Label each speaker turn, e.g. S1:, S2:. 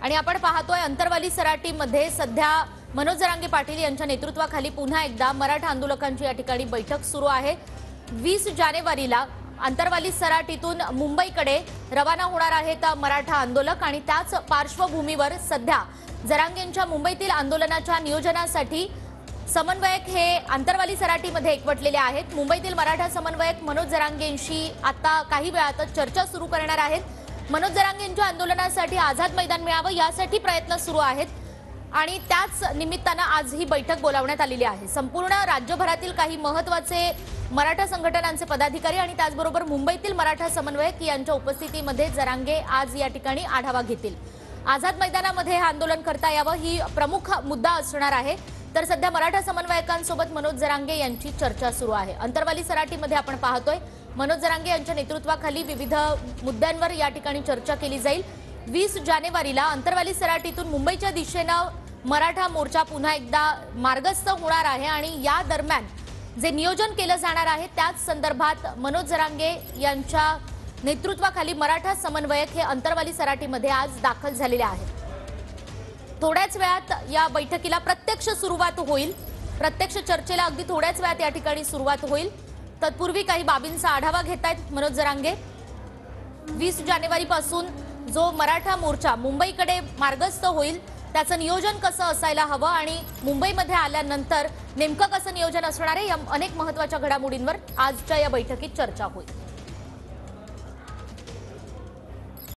S1: आणि आपण पाहतोय अंतरवाली सराटीमध्ये सध्या मनोज जरांगे पाटील यांच्या नेतृत्वाखाली पुन्हा एकदा मराठा आंदोलकांची या ठिकाणी बैठक सुरू आहे। 20 जानेवारीला अंतरवाली सराटीतून मुंबईकडे रवाना होणार आहेत मराठा आंदोलक आणि त्याच पार्श्वभूमीवर सध्या जरांगेंच्या मुंबईतील आंदोलनाच्या नियोजनासाठी समन्वयक हे अंतरवाली सराटीमध्ये एकवटलेले आहेत। मुंबईतील मराठा समन्वयक मनोज जरांगेंशी आता काही वेळातच चर्चा सुरू करणार आहेत। मनोज जरांगेंच्या आंदोलनासाठी आझाद मैदान मिळावं यासाठी प्रयत्न सुरू आहेत आणि त्याच निमित्तानं आज ही बैठक बोलावण्यात आलेली आहे। संपूर्ण राज्यभरातील काही महत्त्वाचे मराठा संघटनांचे पदाधिकारी आणि त्याचबरोबर मुंबईतील मराठा समन्वयक यांच्या उपस्थितीमध्ये जरांगे आज या ठिकाणी आढावा घेतील। आझाद मैदानामध्ये हे आंदोलन करता यावं ही प्रमुख मुद्दा असणार आहे। तर सध्या मराठा समन्वयकांसोबत मनोज जरांगे यांची चर्चा सुरू आहे। अंतरवाली सराटीमध्ये आपण पाहतोय मनोज जरांगे यांच्या नेतृत्वाखाली विविध मुद्द्यांवर या ठिकाणी चर्चा केली जाईल। 20 जानेवारीला अंतरवाली सराटीतून मुंबईच्या दिशेनं मराठा मोर्चा पुन्हा एकदा मार्गस्थ होणार आहे आणि या दरम्यान जे नियोजन केलं जाणार आहे त्याच संदर्भात मनोज जरांगे यांच्या नेतृत्वाखाली मराठा समन्वयक हे अंतरवाली सराटीमध्ये आज दाखल झालेले आहेत। थोड्याच वेळात या बैठकीला प्रत्यक्ष सुरुवात होईल। प्रत्यक्ष चर्चेला अगदी थोड्याच वेळात या ठिकाणी सुरुवात होईल। तत्पूर्वी काही बाबींचा आढावा घेतायत मनोज जरांगे। 20 जानेवारीपासून जो मराठा मोर्चा मुंबईकडे मार्गस्थ होईल त्याचं नियोजन कसं असायला हवं आणि मुंबईमध्ये आल्यानंतर नेमकं कसं नियोजन असणार आहे या अनेक महत्त्वाच्या घडामोडींवर आजच्या या बैठकीत चर्चा होईल।